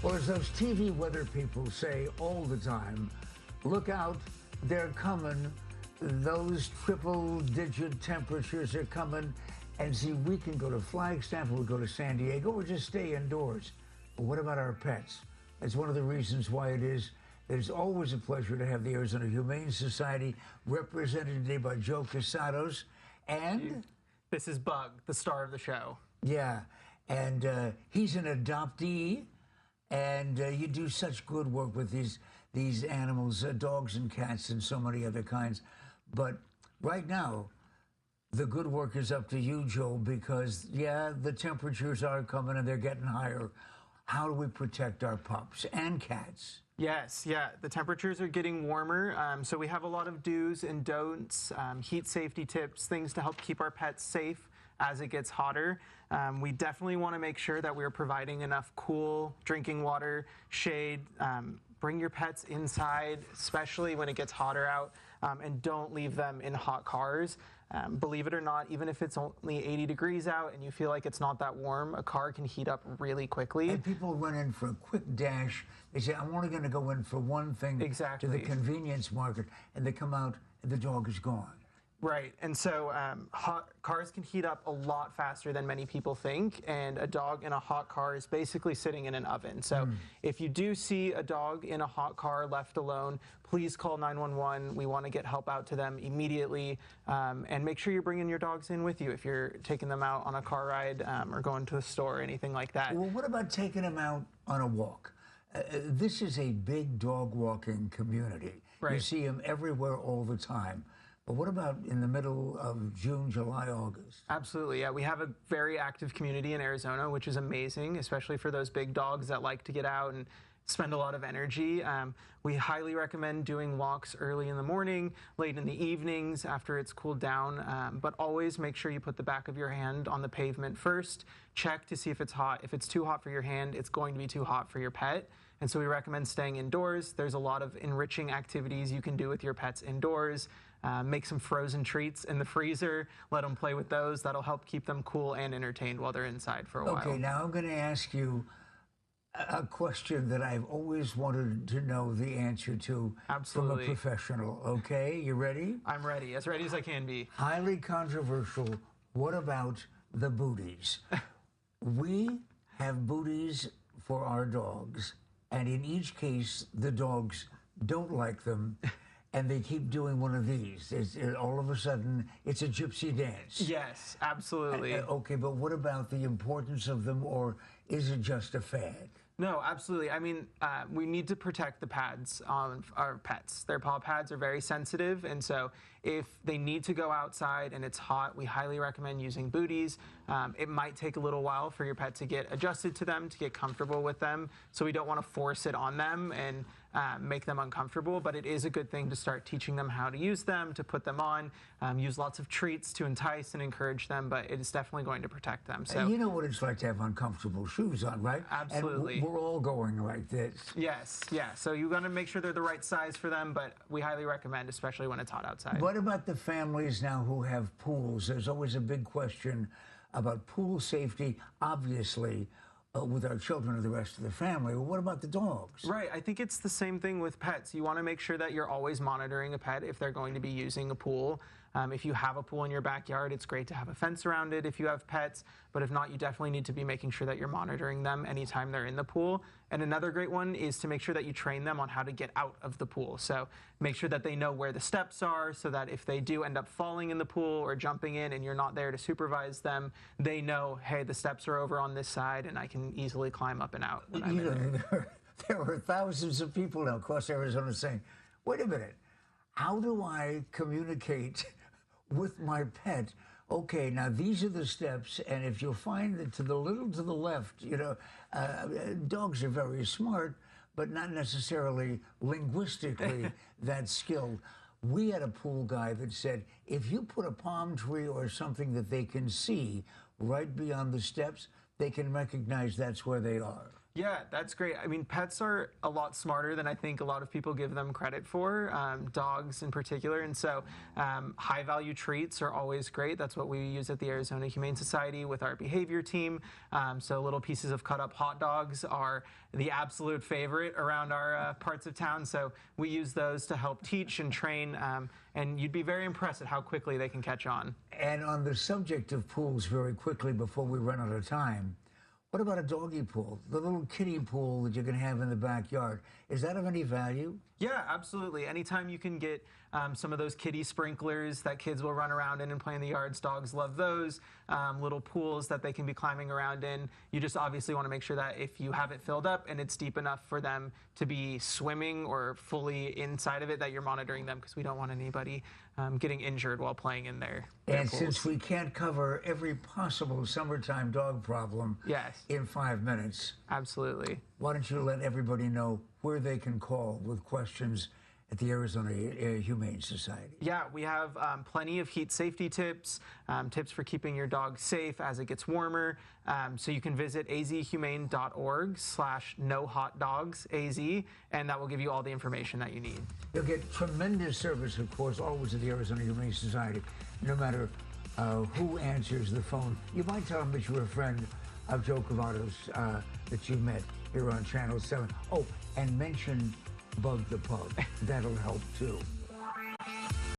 Well, as those TV weather people say all the time, look out, they're coming. Those triple-digit temperatures are coming. And see, we can go to Flagstaff, we'll go to San Diego, or just stay indoors. But what about our pets? That's one of the reasons why it is that it's always a pleasure to have the Arizona Humane Society represented today by Joe Casados. And this is Bug, the star of the show. Yeah, and he's an adoptee, and you do such good work with these animals, dogs and cats and so many other kinds. But right now, the good work is up to you, Joe, because, yeah, the temperatures are coming and they're getting higher. How do we protect our pups and cats? Yes, yeah, the temperatures are getting warmer, so we have a lot of do's and don'ts, heat safety tips, things to help keep our pets safe as it gets hotter. We definitely want to make sure that we're providing enough cool drinking water, shade. Bring your pets inside, especially when it gets hotter out, and don't leave them in hot cars. Believe it or not, even if it's only 80 degrees out and you feel like it's not that warm, a car can heat up really quickly. And people run in for a quick dash. They say, I'm only going to go in for one thing to the convenience market, and they come out and the dog is gone. Right, and so cars can heat up a lot faster than many people think, and a dog in a hot car is basically sitting in an oven. So if you do see a dog in a hot car left alone, please call 911. We want to get help out to them immediately, and make sure you're bringing your dogs in with you if you're taking them out on a car ride or going to the store or anything like that. Well, what about taking them out on a walk? This is a big dog walking community. Right. You see them everywhere all the time. But what about in the middle of June, July, August? Absolutely, yeah. We have a very active community in Arizona, which is amazing, especially for those big dogs that like to get out and spend a lot of energy. We highly recommend doing walks early in the morning, late in the evenings after it's cooled down, but always make sure you put the back of your hand on the pavement first. Check to see if it's hot. If it's too hot for your hand, it's going to be too hot for your pet. And so we recommend staying indoors. There's a lot of enriching activities you can do with your pets indoors. Make some frozen treats in the freezer. Let them play with those. That'll help keep them cool and entertained while they're inside for a while. Okay, now I'm going to ask you a question that I've always wanted to know the answer to. Absolutely. From a professional. Okay, you ready? I'm ready as I can be. Highly controversial. What about the booties? We have booties for our dogs, and in each case, the dogs don't like them. And they keep doing one of these. All of a sudden, it's a gypsy dance. Yes, absolutely. Okay, but what about the importance of them, or is it just a fad? No, absolutely. I mean, we need to protect the pads on our pets. Their paw pads are very sensitive, and so if they need to go outside and it's hot, we highly recommend using booties. It might take a little while for your pet to get adjusted to them, to get comfortable with them, so we don't want to force it on them and make them uncomfortable, but it is a good thing to start teaching them how to use them, to put them on, use lots of treats to entice and encourage them, but it is definitely going to protect them. So, and you know what it's like to have uncomfortable shoes on, right? Absolutely. And we're all going like this. Yes, yeah. So you got to make sure they're the right size for them, but we highly recommend, especially when it's hot outside. What about the families now who have pools? There's always a big question about pool safety, obviously, with our children or the rest of the family. Well, what about the dogs? Right. I think it's the same thing with pets. You want to make sure that you're always monitoring a pet if they're going to be using a pool. If you have a pool in your backyard, it's great to have a fence around it if you have pets, but if not, you definitely need to be making sure that you're monitoring them anytime they're in the pool. And another great one is to make sure that you train them on how to get out of the pool. So make sure that they know where the steps are, so that if they do end up falling in the pool or jumping in and you're not there to supervise them, they know, hey, the steps are over on this side and I can easily climb up and out when I'm in there. There are thousands of people now across Arizona saying, wait a minute, how do I communicate with my pet? Okay, now these are the steps, and if you'll find that to the left, you know, dogs are very smart, but not necessarily linguistically that skilled. We had a pool guy that said, if you put a palm tree or something that they can see right beyond the steps, they can recognize that's where they are. Yeah, that's great. I mean, pets are a lot smarter than I think a lot of people give them credit for, dogs in particular. And so, high value treats are always great. That's what we use at the Arizona Humane Society with our behavior team. So, little pieces of cut up hot dogs are the absolute favorite around our parts of town. So, we use those to help teach and train. And you'd be very impressed at how quickly they can catch on. And on the subject of pools, very quickly before we run out of time, what about a doggy pool? The little kiddie pool that you can have in the backyard. Is that of any value? Yeah, absolutely. Anytime you can get some of those kiddie sprinklers that kids will run around in and play in the yards, dogs love those. Little pools that they can be climbing around in. You just obviously want to make sure that if you have it filled up and it's deep enough for them to be swimming or fully inside of it, that you're monitoring them, because we don't want anybody getting injured while playing in there. And since we can't cover every possible summertime dog problem in 5 minutes, absolutely. Why don't you let everybody know where they can call with questions at the Arizona Humane Society? Yeah, we have plenty of heat safety tips, tips for keeping your dog safe as it gets warmer. So you can visit azhumane.org/nohotdogsaz, and that will give you all the information that you need. You'll get tremendous service, of course, always at the Arizona Humane Society, no matter who answers the phone. You might tell them that you're a friend of Joe Cavato's that you met here on Channel 7. Oh, and mention Bug the Pug. That'll help, too.